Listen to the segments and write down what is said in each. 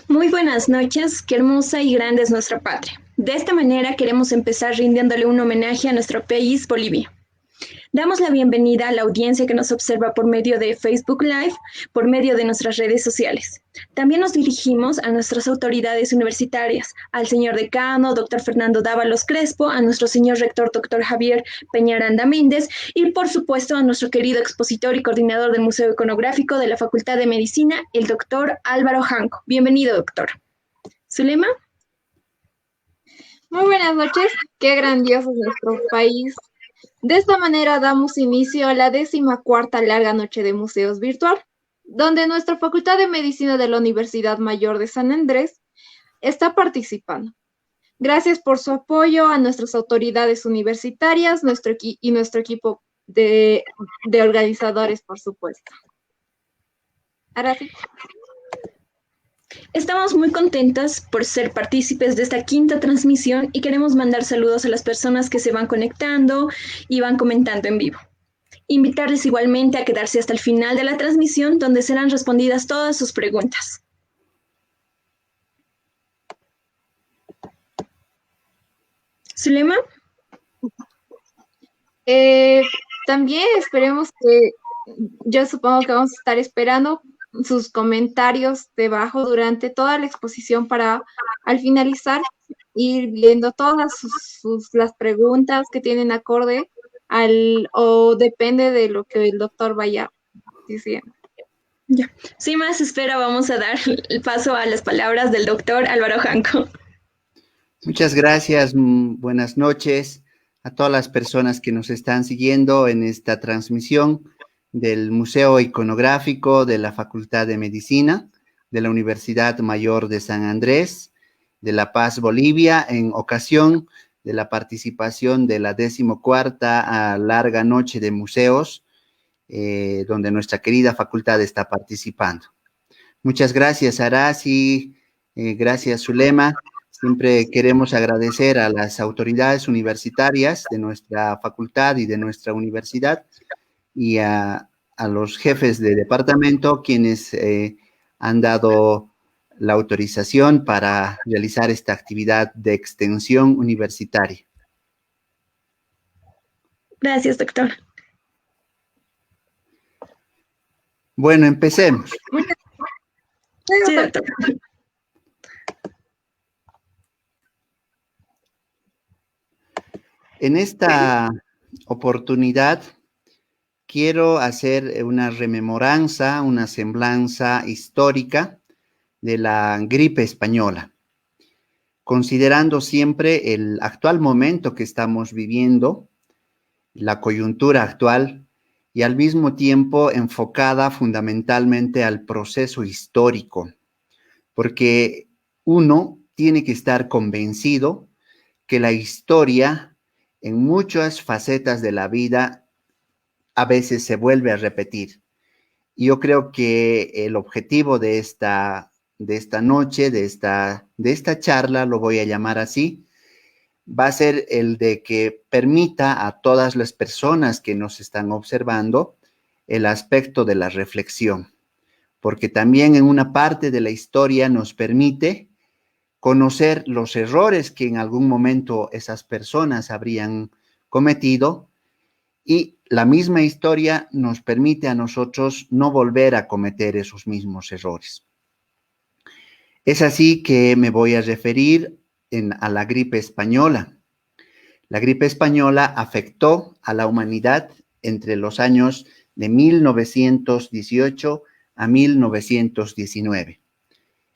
Muy buenas noches, qué hermosa y grande es nuestra patria. De esta manera queremos empezar rindiéndole un homenaje a nuestro país, Bolivia. Damos la bienvenida a la audiencia que nos observa por medio de Facebook Live, por medio de nuestras redes sociales. También nos dirigimos a nuestras autoridades universitarias, al señor decano, doctor Fernando Dávalos Crespo, a nuestro señor rector, doctor Javier Peñaranda Méndez, y por supuesto a nuestro querido expositor y coordinador del Museo Iconográfico de la Facultad de Medicina, el doctor Álvaro Janco. Bienvenido, doctor. ¿Zulema? Muy buenas noches, qué grandioso es nuestro país. De esta manera damos inicio a la 14ª larga noche de museos virtual, donde nuestra Facultad de Medicina de la Universidad Mayor de San Andrés está participando. Gracias por su apoyo a nuestras autoridades universitarias y nuestro equipo de organizadores, por supuesto. Ahora sí. Estamos muy contentas por ser partícipes de esta quinta transmisión y queremos mandar saludos a las personas que se van conectando y van comentando en vivo. Invitarles igualmente a quedarse hasta el final de la transmisión, donde serán respondidas todas sus preguntas. ¿Zulema? También esperemos que, yo supongo que vamos a estar esperando sus comentarios debajo durante toda la exposición para al finalizar ir viendo todas las preguntas que tienen acorde o depende de lo que el doctor vaya diciendo. Ya. Sin más espera, vamos a dar el paso a las palabras del doctor Álvaro Janco. Muchas gracias, buenas noches a todas las personas que nos están siguiendo en esta transmisión del Museo Iconográfico de la Facultad de Medicina de la Universidad Mayor de San Andrés de La Paz, Bolivia, en ocasión de la participación de la 14ª larga noche de museos, donde nuestra querida facultad está participando. Muchas gracias, Arasi, gracias, Zulema. Siempre queremos agradecer a las autoridades universitarias de nuestra facultad y de nuestra universidad y a los jefes de departamento quienes han dado la autorización para realizar esta actividad de extensión universitaria. Gracias, doctor. Bueno, empecemos. Sí, doctor. En esta oportunidad quiero hacer una rememoranza, una semblanza histórica de la gripe española, considerando siempre el actual momento que estamos viviendo, la coyuntura actual, y al mismo tiempo enfocada fundamentalmente al proceso histórico, porque uno tiene que estar convencido que la historia en muchas facetas de la vida a veces se vuelve a repetir. Y yo creo que el objetivo de esta noche, de esta charla, lo voy a llamar así, va a ser el de que permita a todas las personas que nos están observando el aspecto de la reflexión, porque también en una parte de la historia nos permite conocer los errores que en algún momento esas personas habrían cometido, y la misma historia nos permite a nosotros no volver a cometer esos mismos errores. Es así que me voy a referir a la gripe española. La gripe española afectó a la humanidad entre los años de 1918 a 1919.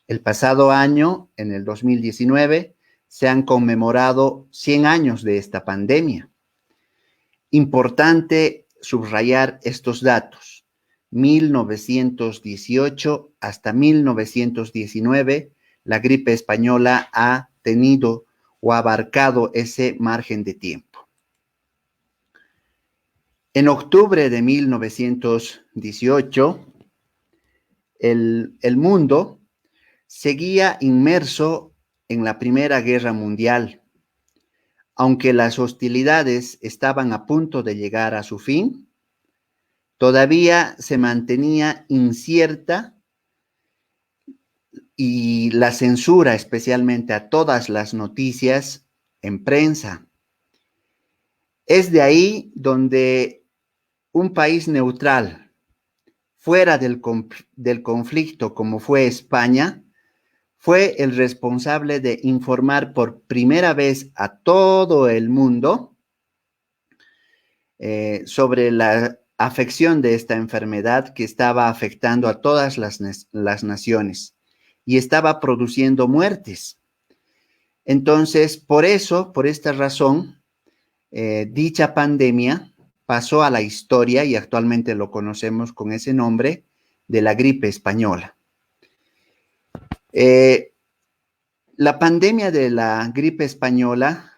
El pasado año, en el 2019, se han conmemorado 100 años de esta pandemia. Importante subrayar estos datos. 1918 hasta 1919, la gripe española ha tenido o abarcado ese margen de tiempo. En octubre de 1918, el mundo seguía inmerso en la Primera Guerra Mundial. Aunque las hostilidades estaban a punto de llegar a su fin, todavía se mantenía incierta y la censura, especialmente a todas las noticias en prensa. Es de ahí donde un país neutral, fuera del conflicto como fue España, fue el responsable de informar por primera vez a todo el mundo sobre la afección de esta enfermedad que estaba afectando a todas las naciones y estaba produciendo muertes. Entonces, por esta razón, dicha pandemia pasó a la historia y actualmente lo conocemos con ese nombre de la gripe española. La pandemia de la gripe española,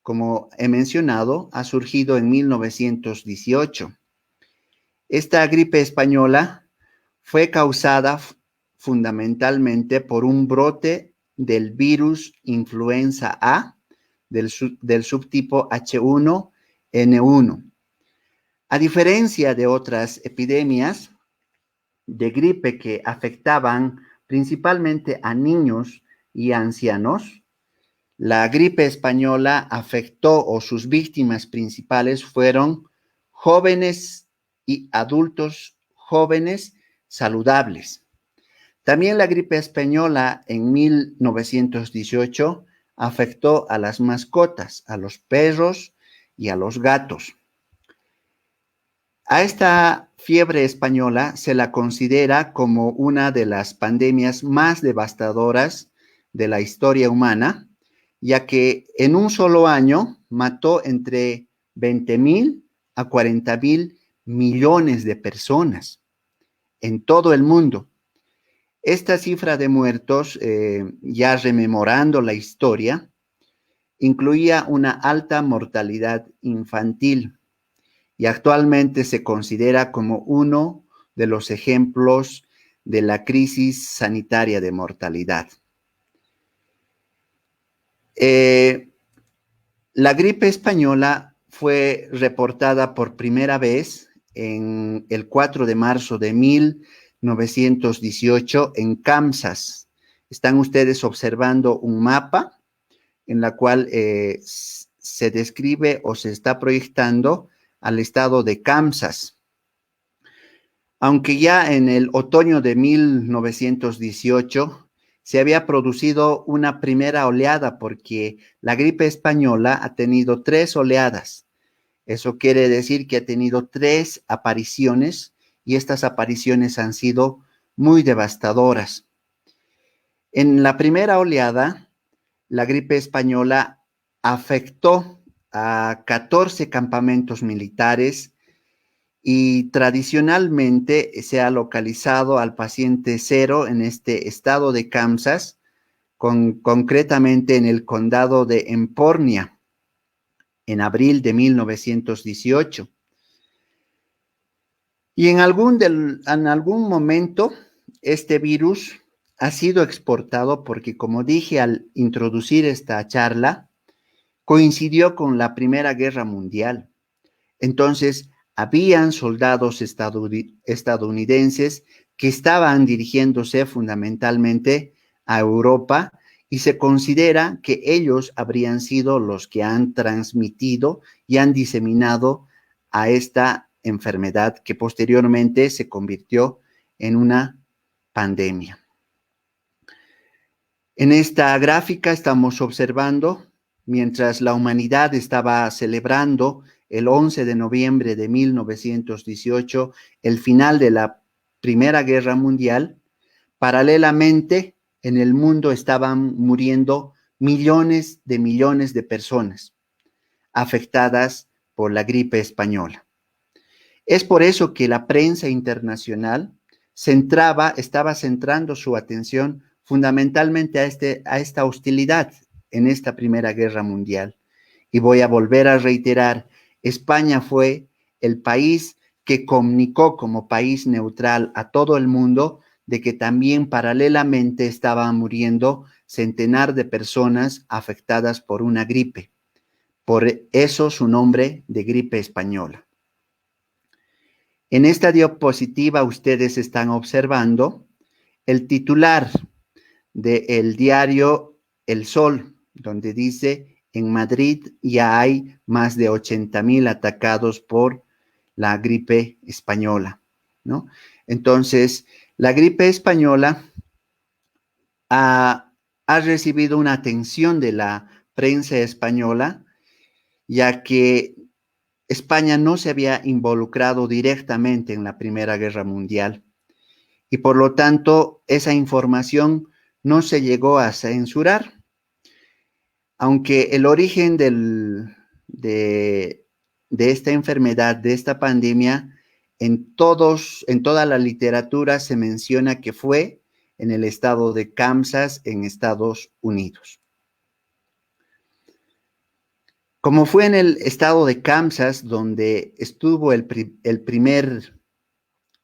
como he mencionado, ha surgido en 1918. Esta gripe española fue causada fundamentalmente por un brote del virus influenza A del subtipo H1N1. A diferencia de otras epidemias de gripe que afectaban principalmente a niños y ancianos, la gripe española afectó, o sus víctimas principales fueron jóvenes y adultos jóvenes saludables. También la gripe española en 1918 afectó a las mascotas, a los perros y a los gatos. A esta fiebre española se la considera como una de las pandemias más devastadoras de la historia humana, ya que en un solo año mató entre 20,000 a 40,000 millones de personas en todo el mundo. Esta cifra de muertos, ya rememorando la historia, incluía una alta mortalidad infantil y actualmente se considera como uno de los ejemplos de la crisis sanitaria de mortalidad. La gripe española fue reportada por primera vez en el 4 de marzo de 1918 en Kansas. Están ustedes observando un mapa en la cual se describe o se está proyectando al estado de Kansas. Aunque ya en el otoño de 1918 se había producido una primera oleada, porque la gripe española ha tenido 3 oleadas. Eso quiere decir que ha tenido 3 apariciones y estas apariciones han sido muy devastadoras. En la primera oleada, la gripe española afectó a 14 campamentos militares y tradicionalmente se ha localizado al paciente cero en este estado de Kansas, concretamente en el condado de Emporia, en abril de 1918. Y en algún momento este virus ha sido exportado porque, como dije al introducir esta charla, coincidió con la Primera Guerra Mundial. Entonces, habían soldados estadounidenses que estaban dirigiéndose fundamentalmente a Europa y se considera que ellos habrían sido los que han transmitido y han diseminado a esta enfermedad que posteriormente se convirtió en una pandemia. En esta gráfica estamos observando, mientras la humanidad estaba celebrando el 11 de noviembre de 1918 el final de la Primera Guerra Mundial, paralelamente en el mundo estaban muriendo millones de personas afectadas por la gripe española. Es por eso que la prensa internacional estaba centrando su atención fundamentalmente a esta hostilidad en esta Primera Guerra Mundial. Y voy a volver a reiterar, España fue el país que comunicó como país neutral a todo el mundo de que también paralelamente estaban muriendo centenares de personas afectadas por una gripe. Por eso su nombre de gripe española. En esta diapositiva ustedes están observando el titular del diario El Sol, donde dice: en Madrid ya hay más de 80,000 atacados por la gripe española, ¿no? Entonces, la gripe española ha recibido una atención de la prensa española, ya que España no se había involucrado directamente en la Primera Guerra Mundial y por lo tanto esa información no se llegó a censurar, aunque el origen de esta enfermedad, de esta pandemia, en toda la literatura se menciona que fue en el estado de Kansas, en Estados Unidos. Como fue en el estado de Kansas, donde estuvo el primer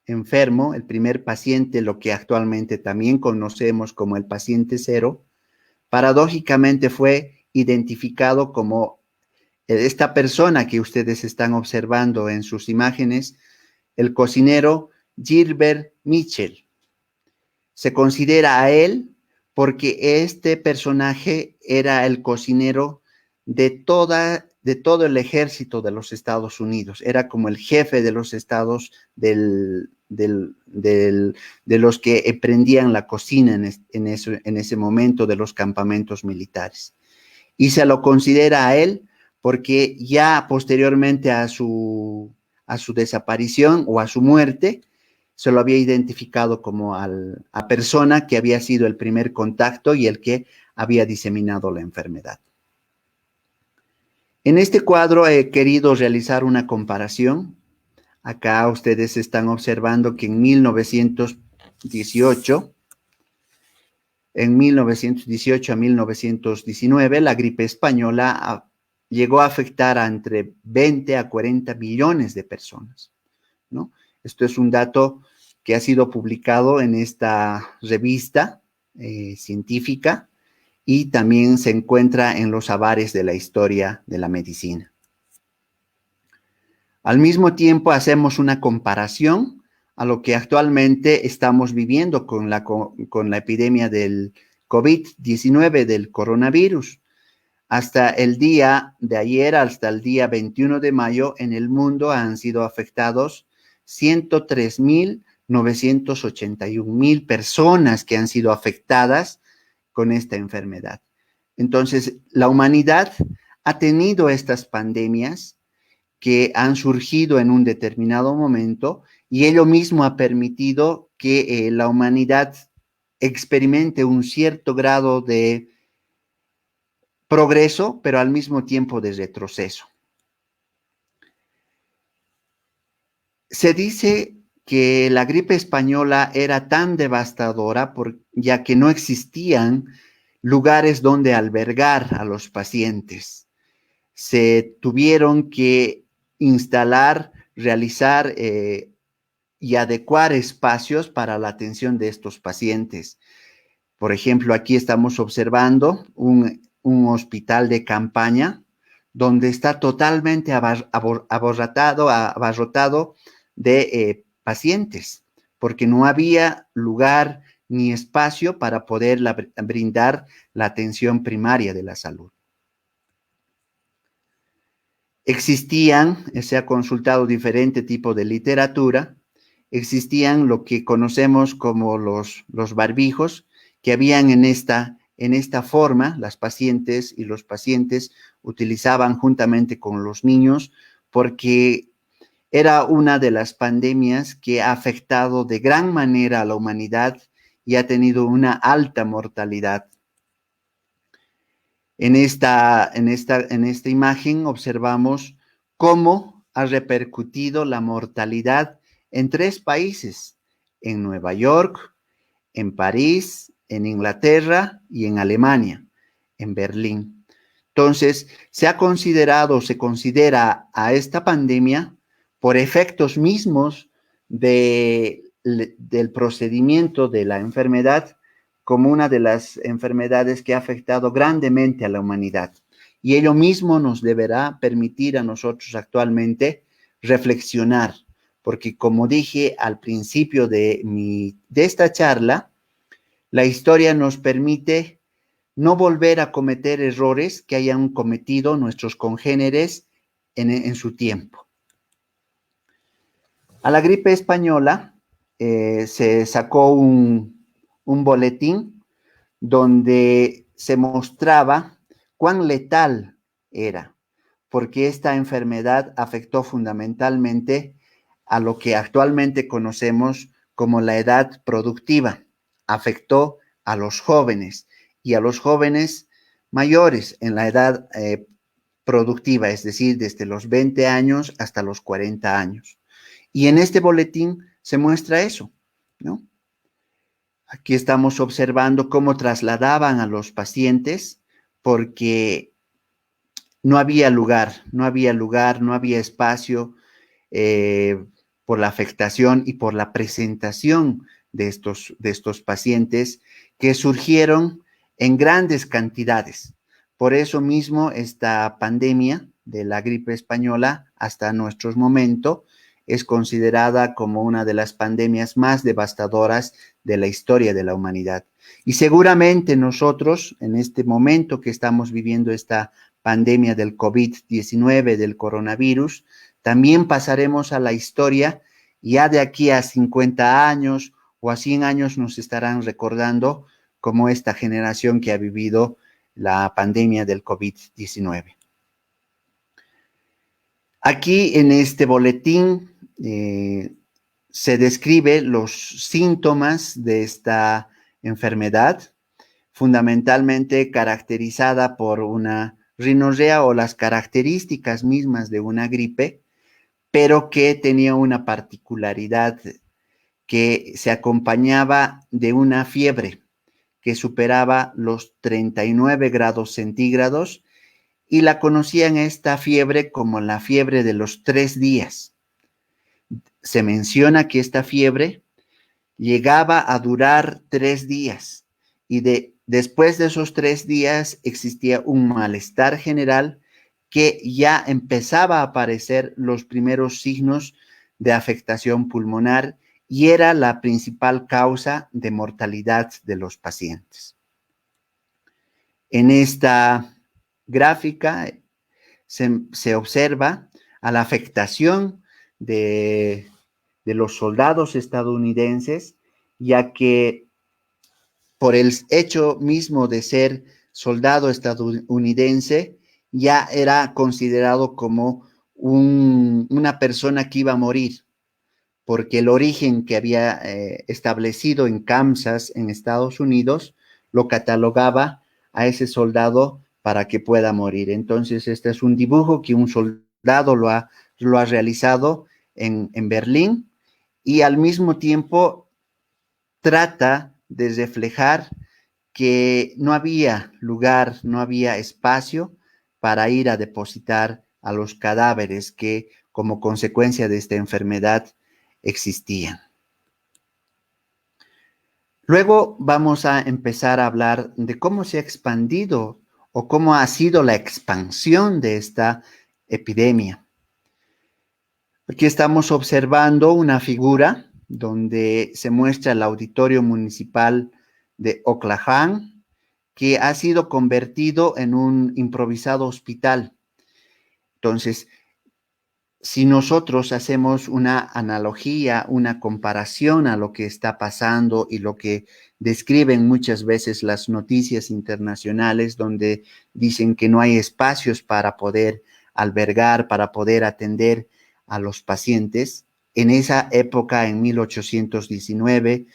enfermo, el primer paciente, lo que actualmente también conocemos como el paciente cero, paradójicamente fue identificado como esta persona que ustedes están observando en sus imágenes, el cocinero Gilbert Mitchell. Se considera a él porque este personaje era el cocinero de todo el ejército de los Estados Unidos. Era como el jefe de los estados de los que emprendían la cocina en ese momento de los campamentos militares. Y se lo considera a él porque ya posteriormente a su desaparición o a su muerte, se lo había identificado como a persona que había sido el primer contacto y el que había diseminado la enfermedad. En este cuadro he querido realizar una comparación. Acá ustedes están observando que en 1918 a 1919, la gripe española llegó a afectar a entre 20 a 40 millones de personas, ¿no? Esto es un dato que ha sido publicado en esta revista científica y también se encuentra en los abares de la historia de la medicina. Al mismo tiempo, hacemos una comparación a lo que actualmente estamos viviendo con la epidemia del COVID-19, del coronavirus. Hasta el día de ayer, hasta el día 21 de mayo, en el mundo han sido afectados 103,981,000 personas que han sido afectadas con esta enfermedad. Entonces, la humanidad ha tenido estas pandemias que han surgido en un determinado momento y ello mismo ha permitido que la humanidad experimente un cierto grado de progreso, pero al mismo tiempo de retroceso. Se dice que la gripe española era tan devastadora ya que no existían lugares donde albergar a los pacientes. Se tuvieron que instalar, realizar y adecuar espacios para la atención de estos pacientes. Por ejemplo, aquí estamos observando un hospital de campaña donde está totalmente abarrotado de pacientes, porque no había lugar ni espacio para poder brindar la atención primaria de la salud. Se ha consultado diferente tipo de literatura, existían lo que conocemos como los barbijos, que habían en esta forma, las pacientes y los pacientes utilizaban juntamente con los niños, porque era una de las pandemias que ha afectado de gran manera a la humanidad y ha tenido una alta mortalidad. En esta imagen observamos cómo ha repercutido la mortalidad en 3 países, en Nueva York, en París, en Inglaterra y en Alemania, en Berlín. Entonces, se considera a esta pandemia por efectos mismos del procedimiento de la enfermedad como una de las enfermedades que ha afectado grandemente a la humanidad. Y ello mismo nos deberá permitir a nosotros actualmente reflexionar, porque como dije al principio de esta charla, la historia nos permite no volver a cometer errores que hayan cometido nuestros congéneres en su tiempo. A la gripe española se sacó un boletín donde se mostraba cuán letal era, porque esta enfermedad afectó fundamentalmente a lo que actualmente conocemos como la edad productiva. Afectó a los jóvenes y a los jóvenes mayores en la edad productiva, es decir, desde los 20 años hasta los 40 años. Y en este boletín se muestra eso, ¿no? Aquí estamos observando cómo trasladaban a los pacientes porque no había lugar, no había espacio por la afectación y por la presentación de estos pacientes que surgieron en grandes cantidades. Por eso mismo esta pandemia de la gripe española hasta nuestro momento es considerada como una de las pandemias más devastadoras de la historia de la humanidad. Y seguramente nosotros, en este momento que estamos viviendo esta pandemia del COVID-19, del coronavirus, también pasaremos a la historia, ya de aquí a 50 años o a 100 años nos estarán recordando como esta generación que ha vivido la pandemia del COVID-19. Aquí en este boletín se describe los síntomas de esta enfermedad, fundamentalmente caracterizada por una rinorrea o las características mismas de una gripe, pero que tenía una particularidad que se acompañaba de una fiebre que superaba los 39 grados centígrados y la conocían esta fiebre como la fiebre de los 3 días. Se menciona que esta fiebre llegaba a durar 3 días y después de esos 3 días existía un malestar general que ya empezaba a aparecer los primeros signos de afectación pulmonar y era la principal causa de mortalidad de los pacientes. En esta gráfica se observa a la afectación de los soldados estadounidenses, ya que por el hecho mismo de ser soldado estadounidense, ya era considerado como una persona que iba a morir, porque el origen que había establecido en Kansas, en Estados Unidos, lo catalogaba a ese soldado para que pueda morir. Entonces, este es un dibujo que un soldado lo ha realizado en Berlín, y al mismo tiempo trata de reflejar que no había lugar, no había espacio para ir a depositar a los cadáveres que como consecuencia de esta enfermedad existían. Luego vamos a empezar a hablar de cómo se ha expandido o cómo ha sido la expansión de esta epidemia. Aquí estamos observando una figura donde se muestra el auditorio municipal de Oklahoma, que ha sido convertido en un improvisado hospital. Entonces, si nosotros hacemos una analogía, una comparación a lo que está pasando y lo que describen muchas veces las noticias internacionales, donde dicen que no hay espacios para poder albergar, para poder atender a los pacientes, en esa época, en 1819,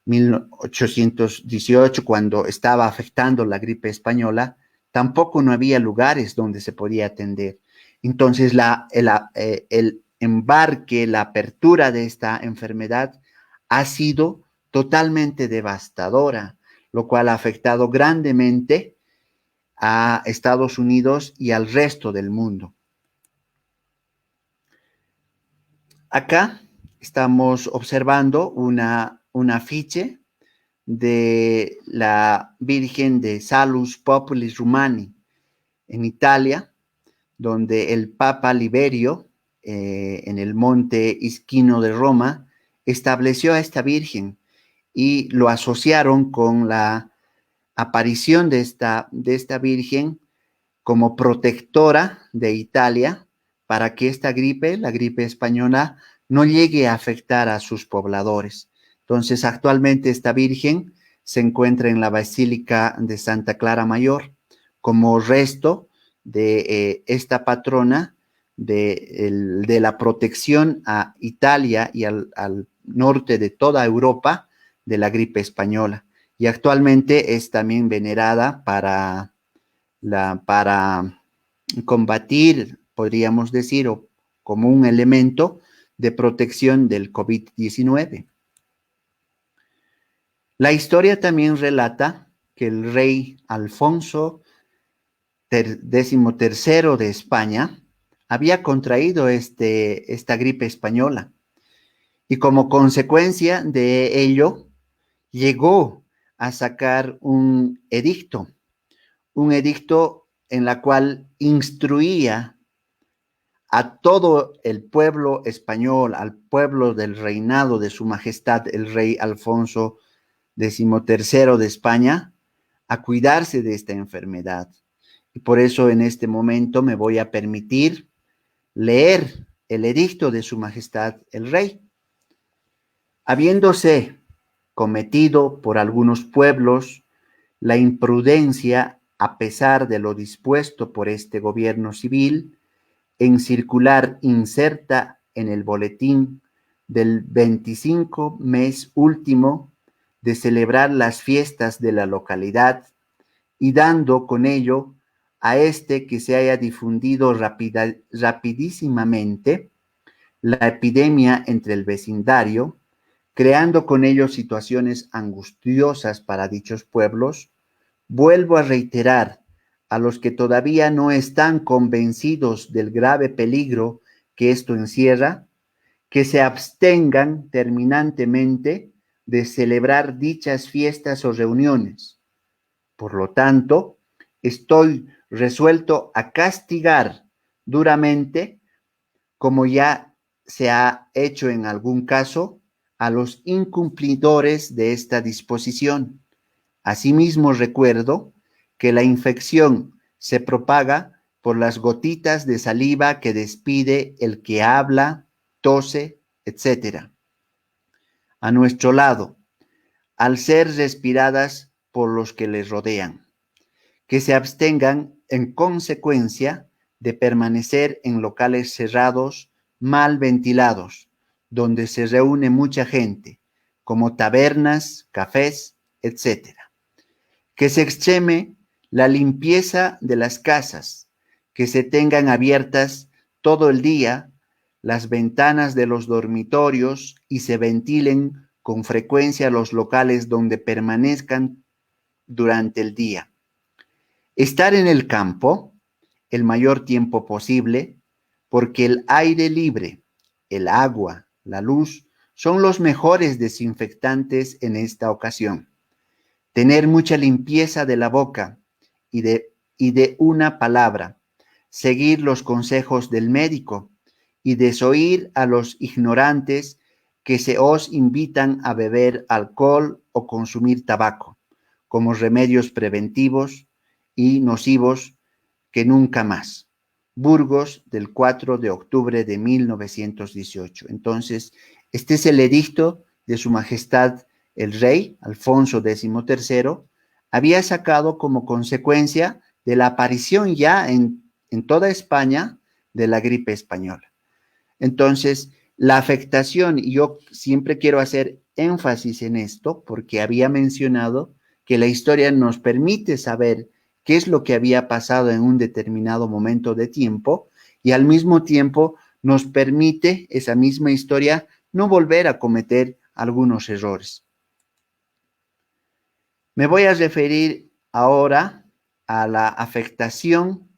1818, cuando estaba afectando la gripe española, tampoco no había lugares donde se podía atender. Entonces, el embarque, la apertura de esta enfermedad ha sido totalmente devastadora, lo cual ha afectado grandemente a Estados Unidos y al resto del mundo. Acá estamos observando un afiche de la Virgen de Salus Populis Romani en Italia, donde el Papa Liberio, en el monte Isquino de Roma, estableció a esta Virgen y lo asociaron con la aparición de esta Virgen como protectora de Italia para que esta gripe, la gripe española, no llegue a afectar a sus pobladores. Entonces, actualmente esta Virgen se encuentra en la Basílica de Santa Clara Mayor como resto de esta patrona de la protección a Italia y al norte de toda Europa de la gripe española. Y actualmente es también venerada para combatir, podríamos decir, o como un elemento de protección del COVID-19. La historia también relata que el rey Alfonso XIII de España había contraído esta gripe española y como consecuencia de ello llegó a sacar un edicto en la cual instruía a todo el pueblo español, al pueblo del reinado de su majestad, el rey Alfonso XIII de España, a cuidarse de esta enfermedad. Y por eso en este momento me voy a permitir leer el edicto de su majestad, el rey. Habiéndose cometido por algunos pueblos la imprudencia, a pesar de lo dispuesto por este gobierno civil, en circular inserta en el boletín del 25 mes último de celebrar las fiestas de la localidad y dando con ello a que se haya difundido rapidísimamente la epidemia entre el vecindario, creando con ello situaciones angustiosas para dichos pueblos, vuelvo a reiterar a los que todavía no están convencidos del grave peligro que esto encierra, que se abstengan terminantemente de celebrar dichas fiestas o reuniones. Por lo tanto, estoy resuelto a castigar duramente, como ya se ha hecho en algún caso, a los incumplidores de esta disposición. Asimismo, recuerdo que la infección se propaga por las gotitas de saliva que despide el que habla, tose, etc. A nuestro lado, al ser respiradas por los que les rodean, que se abstengan en consecuencia de permanecer en locales cerrados, mal ventilados, donde se reúne mucha gente, como tabernas, cafés, etc. Que se extreme la limpieza de las casas, que se tengan abiertas todo el día las ventanas de los dormitorios y se ventilen con frecuencia los locales donde permanezcan durante el día. Estar en el campo el mayor tiempo posible, porque el aire libre, el agua, la luz, son los mejores desinfectantes en esta ocasión. Tener mucha limpieza de la boca y de una palabra, seguir los consejos del médico y desoír a los ignorantes que se os invitan a beber alcohol o consumir tabaco, como remedios preventivos y nocivos que nunca más. Burgos, del 4 de octubre de 1918. Entonces, este es el edicto de Su Majestad el Rey, Alfonso XIII, había sacado como consecuencia de la aparición ya en toda España de la gripe española. Entonces, la afectación, y yo siempre quiero hacer énfasis en esto, porque había mencionado que la historia nos permite saber qué es lo que había pasado en un determinado momento de tiempo, y al mismo tiempo nos permite esa misma historia no volver a cometer algunos errores. Me voy a referir ahora a la afectación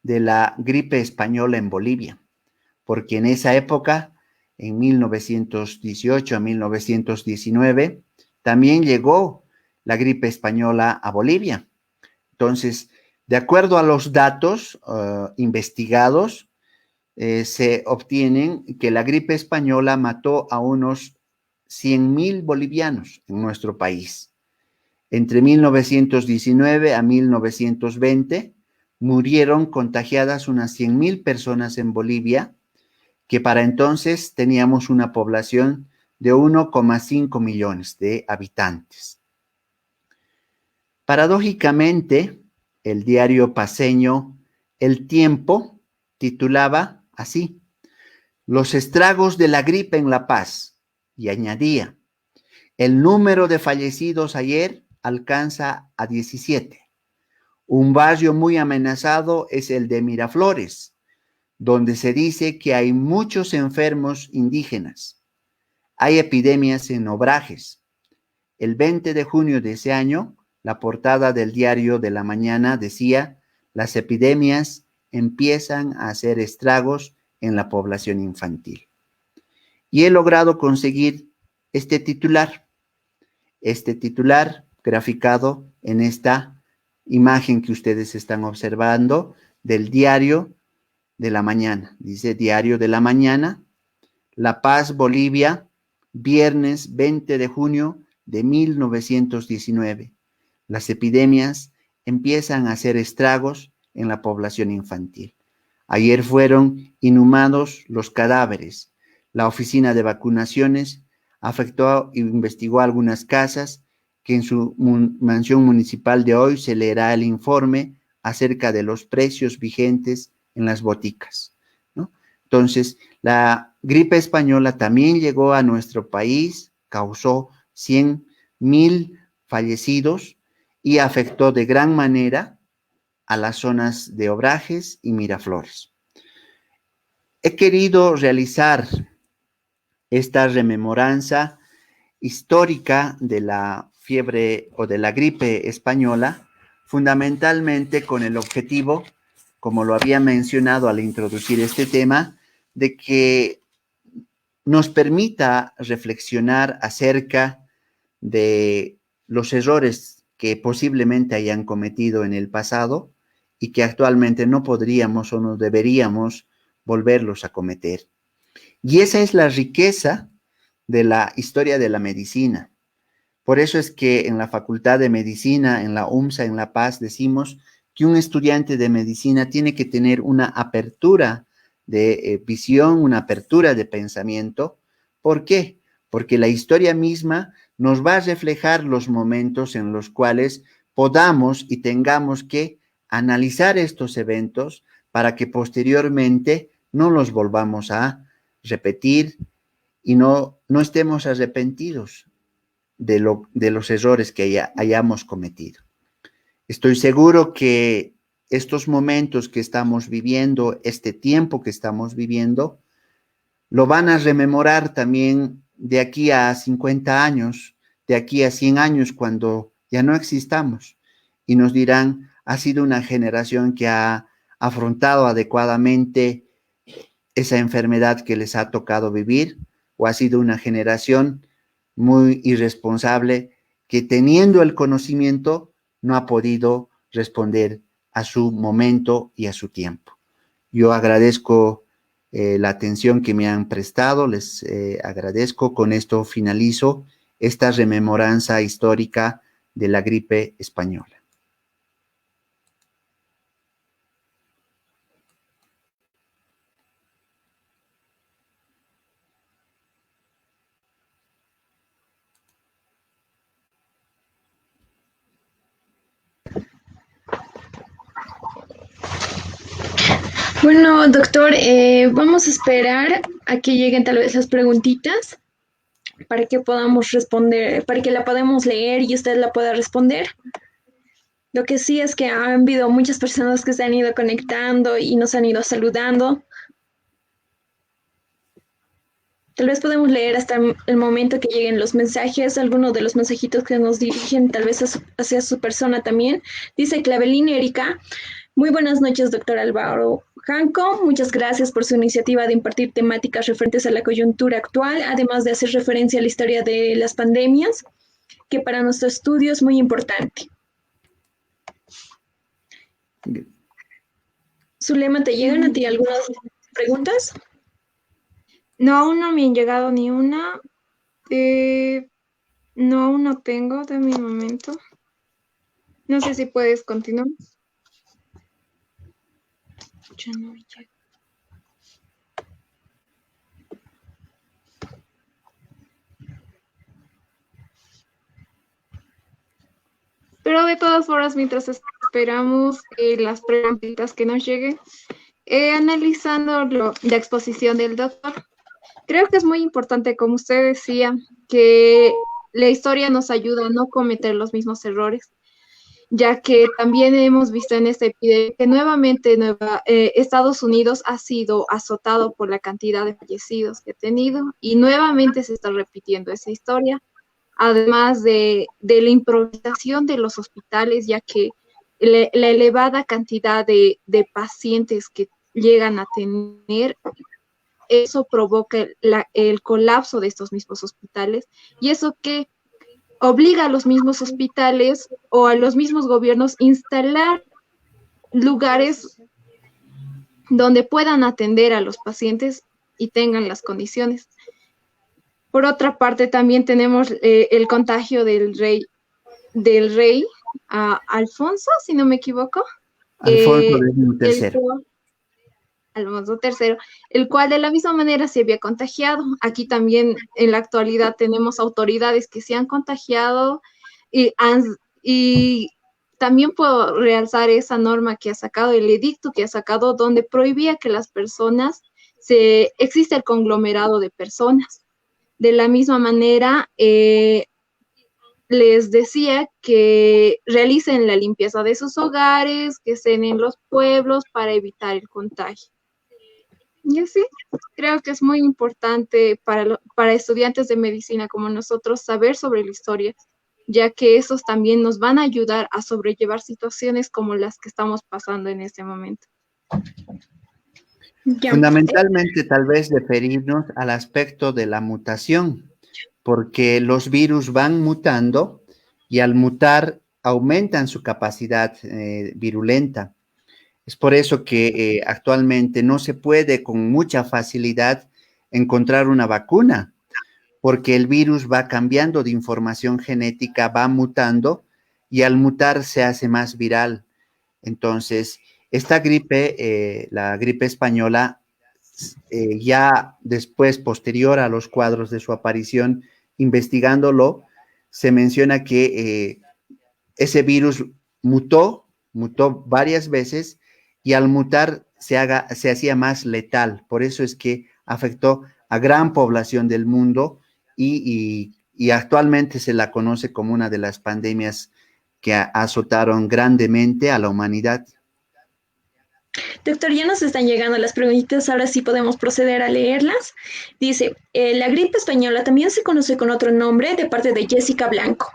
de la gripe española en Bolivia, porque en esa época, en 1918 a 1919, también llegó la gripe española a Bolivia. Entonces, de acuerdo a los datos investigados, se obtienen que la gripe española mató a unos 100,000 bolivianos en nuestro país. Entre 1919 a 1920 murieron contagiadas unas 100,000 personas en Bolivia, que para entonces teníamos una población de 1,5 millones de habitantes. Paradójicamente, el diario paceño El Tiempo titulaba así: "Los estragos de la gripe en La Paz", y añadía: "El número de fallecidos ayer alcanza a 17. Un barrio muy amenazado es el de Miraflores, donde se dice que hay muchos enfermos indígenas. Hay epidemias en Obrajes". El 20 de junio de ese año, la portada del diario de la mañana decía: "Las epidemias empiezan a hacer estragos en la población infantil". Y he logrado conseguir este titular graficado en esta imagen que ustedes están observando del diario de la mañana. Dice: "Diario de la mañana, La Paz, Bolivia, viernes 20 de junio de 1919. Las epidemias empiezan a hacer estragos en la población infantil. Ayer fueron inhumados los cadáveres. La oficina de vacunaciones afectó e investigó algunas casas que en su mansión municipal de hoy se leerá el informe acerca de los precios vigentes en las boticas", ¿no? Entonces, la gripe española también llegó a nuestro país, causó 100,000 fallecidos y afectó de gran manera a las zonas de Obrajes y Miraflores. He querido realizar esta rememoranza histórica de la fiebre o de la gripe española, fundamentalmente con el objetivo, como lo había mencionado al introducir este tema, de que nos permita reflexionar acerca de los errores que posiblemente hayan cometido en el pasado y que actualmente no podríamos o no deberíamos volverlos a cometer. Y esa es la riqueza de la historia de la medicina. Por eso es que en la Facultad de Medicina, en la UMSA, en La Paz, decimos que un estudiante de medicina tiene que tener una apertura de visión, una apertura de pensamiento. ¿Por qué? Porque la historia misma nos va a reflejar los momentos en los cuales podamos y tengamos que analizar estos eventos para que posteriormente no los volvamos a repetir y no estemos arrepentidos de los errores que hayamos cometido. Estoy seguro que estos momentos que estamos viviendo, este tiempo que estamos viviendo, lo van a rememorar también de aquí a 50 años, de aquí a 100 años, cuando ya no existamos, y nos dirán, ha sido una generación que ha afrontado adecuadamente esa enfermedad que les ha tocado vivir, o ha sido una generación muy irresponsable que, teniendo el conocimiento, no ha podido responder a su momento y a su tiempo. Yo agradezco la atención que me han prestado, les agradezco. Con esto finalizo esta rememoranza histórica de la gripe española. Bueno, doctor, vamos a esperar a que lleguen tal vez las preguntitas para que podamos responder, para que la podamos leer y usted la pueda responder. Lo que sí es que han habido muchas personas que se han ido conectando y nos han ido saludando. Tal vez podemos leer hasta el momento que lleguen los mensajes, algunos de los mensajitos que nos dirigen tal vez hacia su persona también. Dice Clavelín Erika: muy buenas noches, doctor Álvaro Janco. Muchas gracias por su iniciativa de impartir temáticas referentes a la coyuntura actual, además de hacer referencia a la historia de las pandemias, que para nuestro estudio es muy importante. Zulema, ¿te llegan a ti algunas preguntas? No, aún no me han llegado ni una. No, aún no tengo de mi momento. No sé si puedes continuar. Ya no me llega. Pero de todas formas, mientras esperamos las preguntitas que nos lleguen, analizando la exposición del doctor, creo que es muy importante, como usted decía, que la historia nos ayuda a no cometer los mismos errores, ya que también hemos visto en esta epidemia que nuevamente Estados Unidos ha sido azotado por la cantidad de fallecidos que ha tenido y nuevamente se está repitiendo esa historia, además de la improvisación de los hospitales, ya que la elevada cantidad de pacientes que llegan a tener, eso provoca el colapso de estos mismos hospitales, y eso que obliga a los mismos hospitales o a los mismos gobiernos a instalar lugares donde puedan atender a los pacientes y tengan las condiciones. Por otra parte, también tenemos el contagio del rey Alfonso, si no me equivoco. Alfonso III. Alfonso III, el cual de la misma manera se había contagiado. Aquí también en la actualidad tenemos autoridades que se han contagiado y también puedo realzar esa norma que ha sacado, el edicto que ha sacado, donde prohibía que las personas, existe el conglomerado de personas. De la misma manera, les decía que realicen la limpieza de sus hogares, que estén en los pueblos para evitar el contagio. Y así, creo que es muy importante para estudiantes de medicina como nosotros saber sobre la historia, ya que esos también nos van a ayudar a sobrellevar situaciones como las que estamos pasando en este momento. Fundamentalmente, tal vez referirnos al aspecto de la mutación, porque los virus van mutando y al mutar aumentan su capacidad virulenta. Es por eso que actualmente no se puede con mucha facilidad encontrar una vacuna, porque el virus va cambiando de información genética, va mutando y al mutar se hace más viral. Entonces, esta gripe, la gripe española, ya después, posterior a los cuadros de su aparición, investigándolo, se menciona que ese virus mutó varias veces y al mutar se hacía más letal. Por eso es que afectó a gran población del mundo y actualmente se la conoce como una de las pandemias que azotaron grandemente a la humanidad. Doctor, ya nos están llegando las preguntitas, ahora sí podemos proceder a leerlas. Dice, la gripe española también se conoce con otro nombre de parte de Jessica Blanco.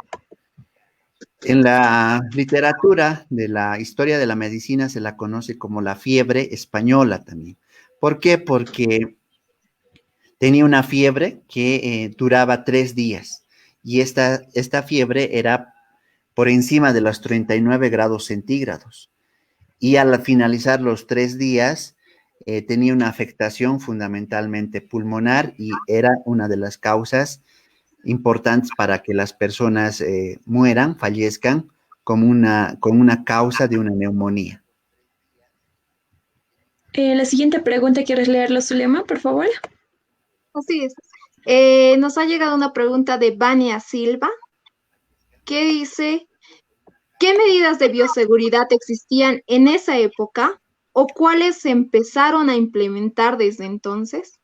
En la literatura de la historia de la medicina se la conoce como la fiebre española también. ¿Por qué? Porque tenía una fiebre que duraba 3 días y esta fiebre era por encima de los 39 grados centígrados. Y al finalizar los 3 días tenía una afectación fundamentalmente pulmonar y era una de las causas importantes para que las personas mueran, fallezcan con una causa de una neumonía. La siguiente pregunta, ¿quieres leerlo, Zulema, por favor? Así es. Nos ha llegado una pregunta de Vania Silva, que dice, ¿qué medidas de bioseguridad existían en esa época o cuáles se empezaron a implementar desde entonces?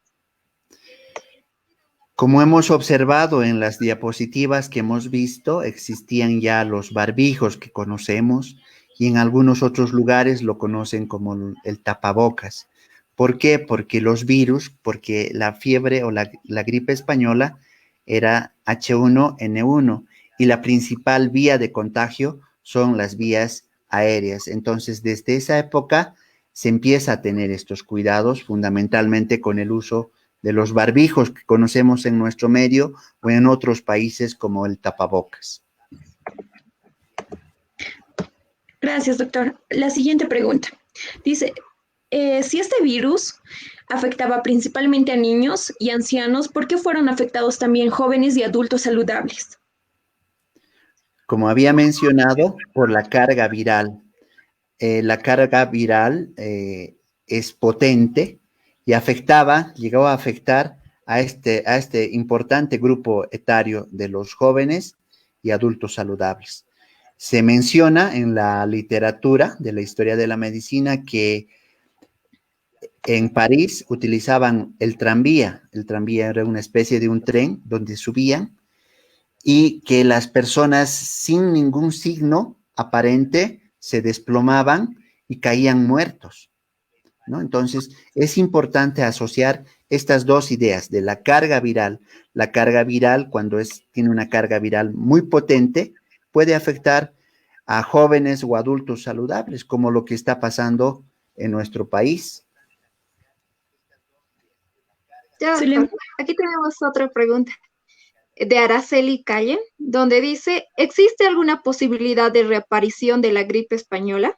Como hemos observado en las diapositivas que hemos visto, existían ya los barbijos que conocemos y en algunos otros lugares lo conocen como el tapabocas. ¿Por qué? Porque los virus, porque la fiebre o la gripe española era H1N1 y la principal vía de contagio son las vías aéreas. Entonces, desde esa época se empieza a tener estos cuidados, fundamentalmente con el uso de los barbijos que conocemos en nuestro medio o en otros países como el tapabocas. Gracias, doctor. La siguiente pregunta. Dice, si este virus afectaba principalmente a niños y ancianos, ¿por qué fueron afectados también jóvenes y adultos saludables? Como había mencionado, por la carga viral. La carga viral es potente y llegó a afectar a este importante grupo etario de los jóvenes y adultos saludables. Se menciona en la literatura de la historia de la medicina que en París utilizaban el tranvía. El tranvía era una especie de un tren donde subían y que las personas sin ningún signo aparente se desplomaban y caían muertos, ¿no? Entonces, es importante asociar estas dos ideas de la carga viral. La carga viral, cuando tiene una carga viral muy potente, puede afectar a jóvenes o adultos saludables, como lo que está pasando en nuestro país. Ya, Zulema. doctor. Aquí tenemos otra pregunta de Araceli Calle, donde dice, ¿existe alguna posibilidad de reaparición de la gripe española?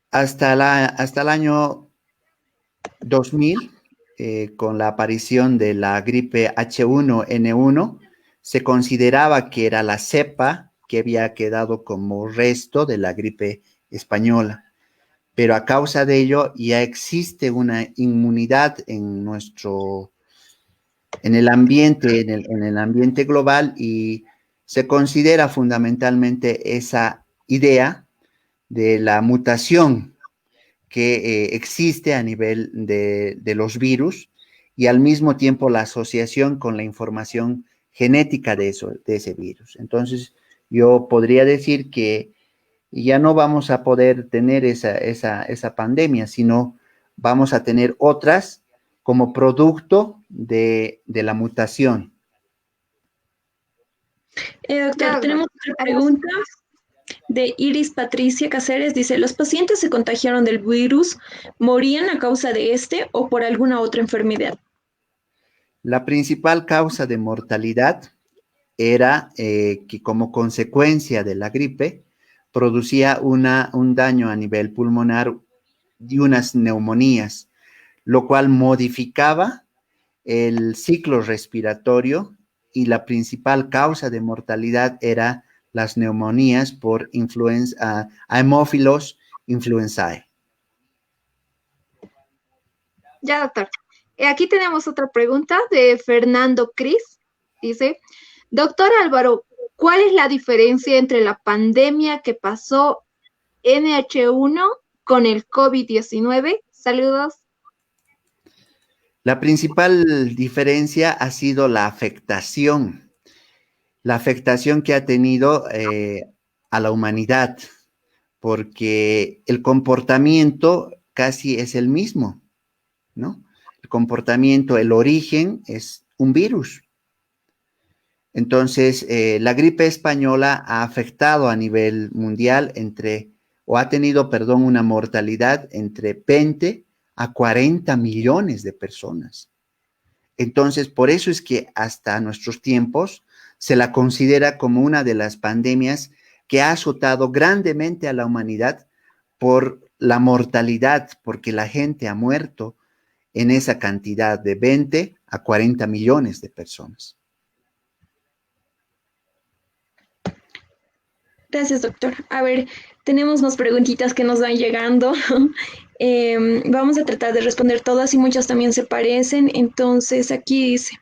Hasta el año 2000, con la aparición de la gripe H1N1, se consideraba que era la cepa que había quedado como resto de la gripe española. Pero a causa de ello ya existe una inmunidad en el ambiente global y se considera fundamentalmente esa idea de la mutación que existe a nivel de los virus y al mismo tiempo la asociación con la información genética de ese virus. Entonces, yo podría decir que ya no vamos a poder tener esa pandemia, sino vamos a tener otras como producto de la mutación. Doctor, Ya, tenemos otra pregunta de Iris Patricia Cáceres. Dice, ¿los pacientes se contagiaron del virus, morían a causa de este o por alguna otra enfermedad? La principal causa de mortalidad era que como consecuencia de la gripe producía un daño a nivel pulmonar y unas neumonías, lo cual modificaba el ciclo respiratorio y la principal causa de mortalidad era las neumonías por Haemophilus influenzae. Ya, doctor. Aquí tenemos otra pregunta de Fernando Cris. Dice, doctor Álvaro, ¿cuál es la diferencia entre la pandemia que pasó NH1 con el COVID-19? Saludos. La principal diferencia ha sido la afectación que ha tenido a la humanidad, porque el comportamiento casi es el mismo, ¿no? El comportamiento, el origen es un virus. Entonces, la gripe española ha afectado a nivel mundial ha tenido, perdón, una mortalidad entre 20 a 40 millones de personas. Entonces, por eso es que hasta nuestros tiempos se la considera como una de las pandemias que ha azotado grandemente a la humanidad por la mortalidad, porque la gente ha muerto en esa cantidad de 20 a 40 millones de personas. Gracias, doctor. A ver, tenemos unas preguntitas que nos van llegando. Vamos a tratar de responder todas y muchas también se parecen. Entonces, aquí dice,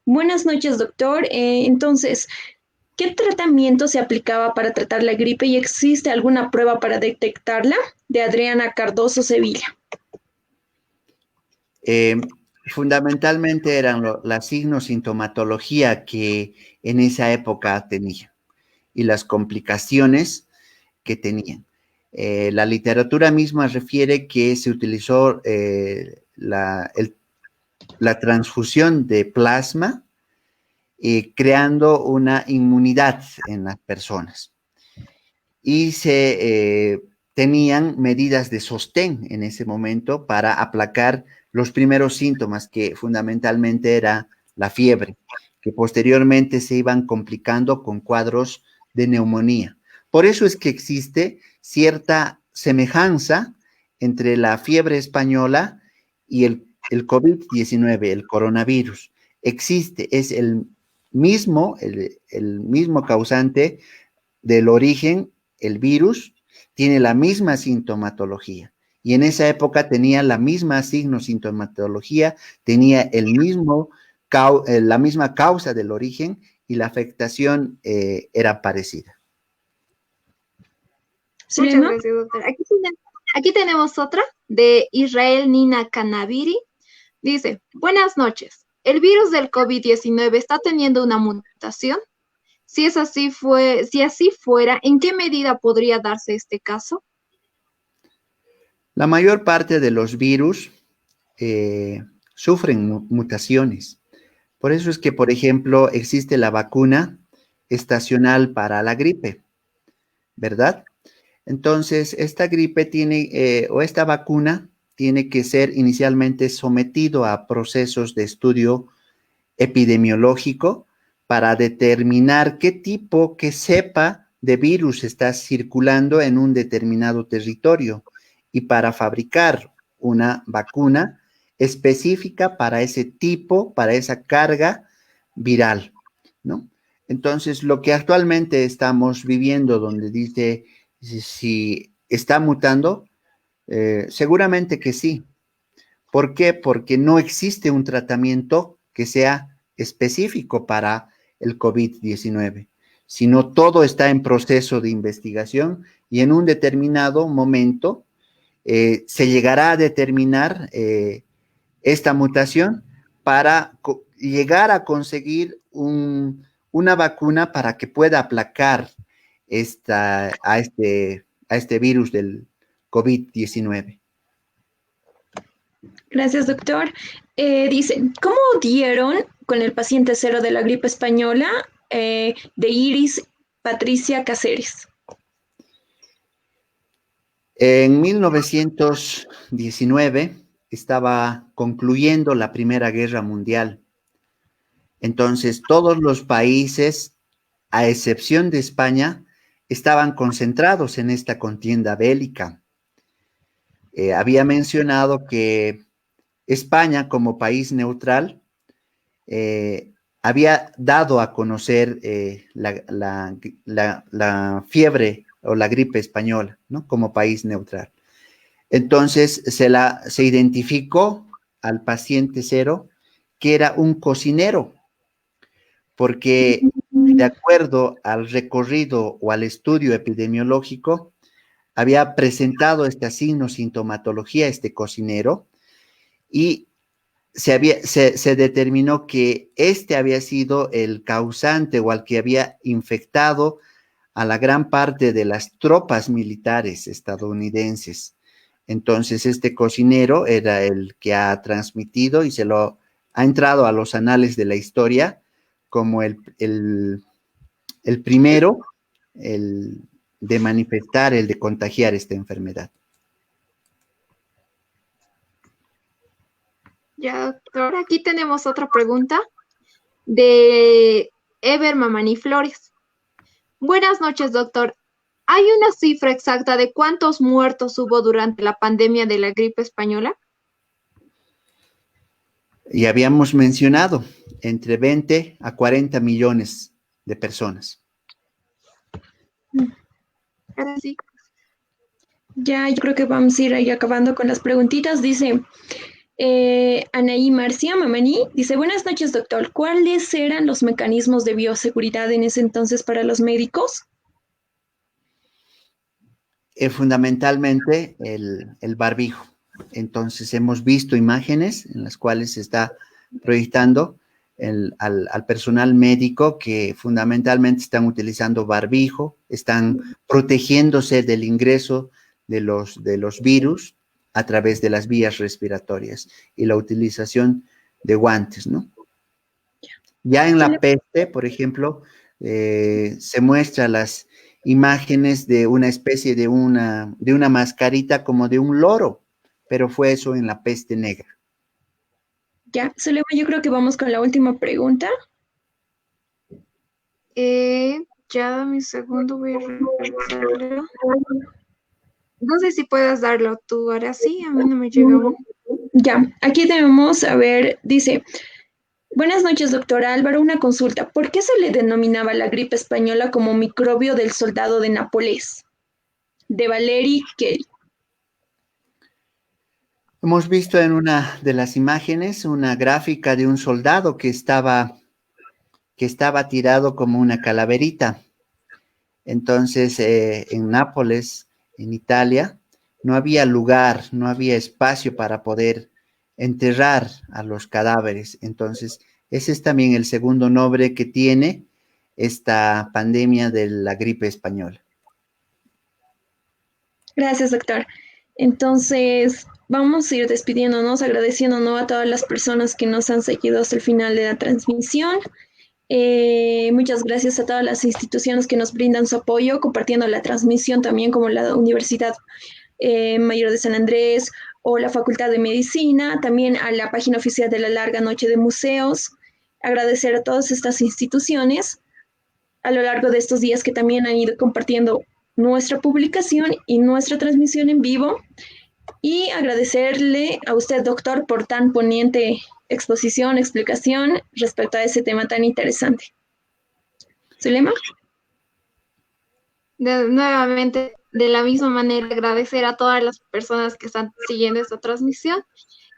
buenas noches, doctor. Entonces, ¿qué tratamiento se aplicaba para tratar la gripe y existe alguna prueba para detectarla? De Adriana Cardoso, Sevilla. Fundamentalmente eran la signo-sintomatología que en esa época tenía y las complicaciones que tenían. La literatura misma refiere que se utilizó la transfusión de plasma creando una inmunidad en las personas. Y se tenían medidas de sostén en ese momento para aplacar los primeros síntomas, que fundamentalmente era la fiebre, que posteriormente se iban complicando con cuadros de neumonía. Por eso es que existe cierta semejanza entre la fiebre española y el COVID-19, el coronavirus. Es el mismo causante del origen, el virus, tiene la misma sintomatología. Y en esa época tenía la misma signo-sintomatología, tenía la misma causa del origen y la afectación era parecida. Muchas gracias, doctor. Aquí tenemos otra de Israel Nina Canaviri. Dice, buenas noches. ¿El virus del COVID-19 está teniendo una mutación? Si así fuera, ¿en qué medida podría darse este caso? La mayor parte de los virus sufren mutaciones. Por eso es que, por ejemplo, existe la vacuna estacional para la gripe, ¿verdad? Entonces, esta vacuna tiene que ser inicialmente sometido a procesos de estudio epidemiológico para determinar qué cepa de virus está circulando en un determinado territorio y para fabricar una vacuna específica para ese tipo, para esa carga viral, ¿no? Entonces, lo que actualmente estamos viviendo, donde dice si está mutando, seguramente que sí. ¿Por qué? Porque no existe un tratamiento que sea específico para el COVID-19, sino todo está en proceso de investigación y en un determinado momento se llegará a determinar esta mutación para llegar a conseguir una vacuna para que pueda aplacar a este virus del COVID-19. Gracias, doctor. Dice, ¿cómo dieron con el paciente cero de la gripe española de Iris Patricia Cáceres? En 1919 estaba concluyendo la Primera Guerra Mundial. Entonces, todos los países, a excepción de España, estaban concentrados en esta contienda bélica. Había mencionado que España, como país neutral, había dado a conocer la fiebre o la gripe española, ¿no? Como país neutral. Entonces, se identificó al paciente cero que era un cocinero, porque de acuerdo al recorrido o al estudio epidemiológico, había presentado esta sintomatología, este cocinero, y se determinó que este había sido el causante o al que había infectado a la gran parte de las tropas militares estadounidenses. Entonces, este cocinero era el que ha transmitido y se lo ha entrado a los anales de la historia como el primero de manifestar, el de contagiar esta enfermedad. Ya, doctor, aquí tenemos otra pregunta de Ever Mamani Flores. Buenas noches, doctor. ¿Hay una cifra exacta de cuántos muertos hubo durante la pandemia de la gripe española? Y habíamos mencionado entre 20 a 40 millones de personas. Ahora sí. Ya, yo creo que vamos a ir ahí acabando con las preguntitas. Dice Anaí Marcia Mamani, dice, buenas noches, doctor. ¿Cuáles eran los mecanismos de bioseguridad en ese entonces para los médicos? Fundamentalmente el barbijo. Entonces hemos visto imágenes en las cuales se está proyectando al personal médico que fundamentalmente están utilizando barbijo, están protegiéndose del ingreso de los virus a través de las vías respiratorias y la utilización de guantes, ¿no? Ya en la peste, por ejemplo, se muestran las imágenes de una especie de una mascarita como de un loro, pero fue eso en la peste negra. Ya, Zulema, yo creo que vamos con la última pregunta. Ya dame un segundo, voy a revisarlo. No sé si puedes darlo tú, ahora sí, a mí no me llega aún. Ya, aquí tenemos, a ver, dice, buenas noches, doctor Álvaro, una consulta. ¿Por qué se le denominaba la gripe española como microbio del soldado de Nápoles? De Valeri Kelly. Hemos visto en una de las imágenes una gráfica de un soldado que estaba tirado como una calaverita. Entonces, en Nápoles, en Italia, no había lugar, no había espacio para poder enterrar a los cadáveres. Entonces, ese es también el segundo nombre que tiene esta pandemia de la gripe española. Gracias, doctor. Entonces, vamos a ir despidiéndonos, agradeciéndonos a todas las personas que nos han seguido hasta el final de la transmisión. Muchas gracias a todas las instituciones que nos brindan su apoyo, compartiendo la transmisión también, como la Universidad Mayor de San Andrés o la Facultad de Medicina, también a la página oficial de la Larga Noche de Museos. Agradecer a todas estas instituciones a lo largo de estos días que también han ido compartiendo nuestra publicación y nuestra transmisión en vivo. Y agradecerle a usted, doctor, por tan poniente exposición, explicación respecto a ese tema tan interesante. ¿Zulema? Nuevamente, de la misma manera, agradecer a todas las personas que están siguiendo esta transmisión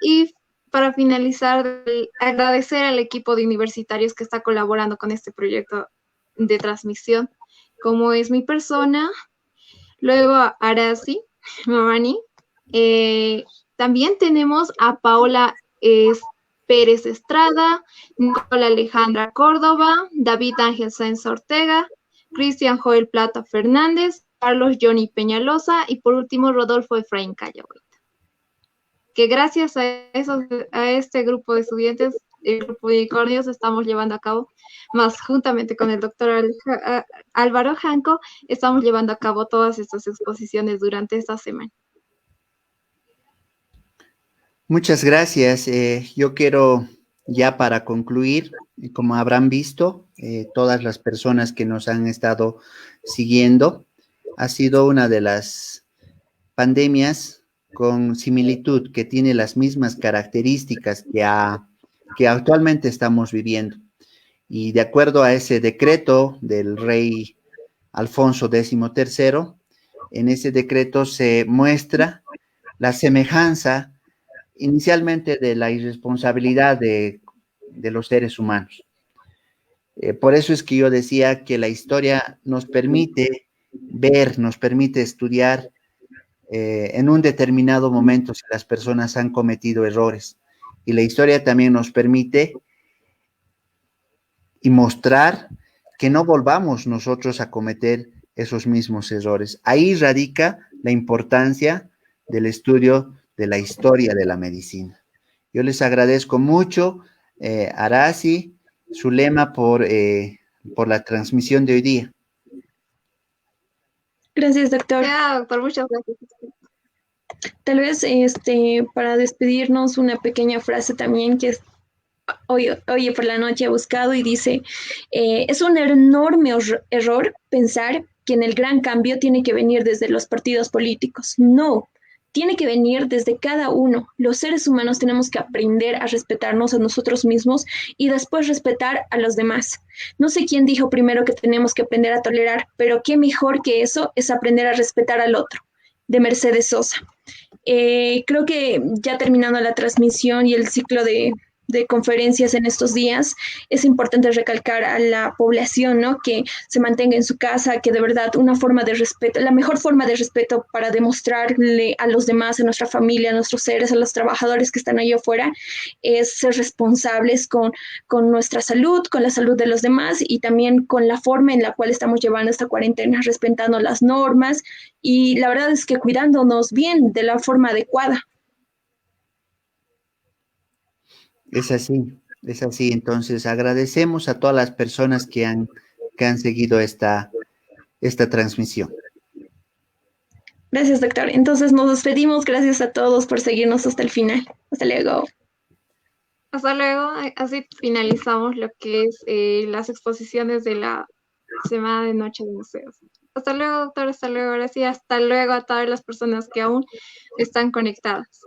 y para finalizar, agradecer al equipo de universitarios que está colaborando con este proyecto de transmisión, como es mi persona, luego a Arasi Mamani. También tenemos a Paola Pérez Estrada, Nicola Alejandra Córdoba, David Ángel Sáenz Ortega, Cristian Joel Plata Fernández, Carlos Johnny Peñalosa y por último Rodolfo Efraín Callahueta. Que gracias a este grupo de estudiantes, el grupo de unicornios, estamos llevando a cabo, más juntamente con el doctor Álvaro Janco, estamos llevando a cabo todas estas exposiciones durante esta semana. Muchas gracias. Yo quiero ya para concluir, como habrán visto, todas las personas que nos han estado siguiendo, ha sido una de las pandemias con similitud, que tiene las mismas características que actualmente estamos viviendo. Y de acuerdo a ese decreto del rey Alfonso XIII, en ese decreto se muestra la semejanza inicialmente de la irresponsabilidad de los seres humanos. Por eso es que yo decía que la historia nos permite ver, nos permite estudiar en un determinado momento si las personas han cometido errores. Y la historia también nos permite y mostrar que no volvamos nosotros a cometer esos mismos errores. Ahí radica la importancia del estudio de la historia de la medicina. Yo les agradezco mucho, Arazi, Zulema, por la transmisión de hoy día. Gracias, doctor. Ya, doctor, muchas gracias. Tal vez para despedirnos una pequeña frase también que es, hoy por la noche he buscado y dice, es un enorme error pensar que en el gran cambio tiene que venir desde los partidos políticos. No, tiene que venir desde cada uno. Los seres humanos tenemos que aprender a respetarnos a nosotros mismos y después respetar a los demás. No sé quién dijo primero que tenemos que aprender a tolerar, pero qué mejor que eso es aprender a respetar al otro, de Mercedes Sosa. Creo que ya terminando la transmisión y el ciclo de conferencias en estos días, es importante recalcar a la población, ¿no? Que se mantenga en su casa, que de verdad una forma de respeto, la mejor forma de respeto para demostrarle a los demás, a nuestra familia, a nuestros seres, a los trabajadores que están allá afuera, es ser responsables con nuestra salud, con la salud de los demás y también con la forma en la cual estamos llevando esta cuarentena, respetando las normas y la verdad es que cuidándonos bien de la forma adecuada. Es así, es así. Entonces, agradecemos a todas las personas que han seguido esta transmisión. Gracias, doctor. Entonces nos despedimos. Gracias a todos por seguirnos hasta el final. Hasta luego. Hasta luego. Así finalizamos lo que es las exposiciones de la Semana de Noche de Museos. Hasta luego, doctor. Hasta luego. Gracias. Hasta luego a todas las personas que aún están conectadas.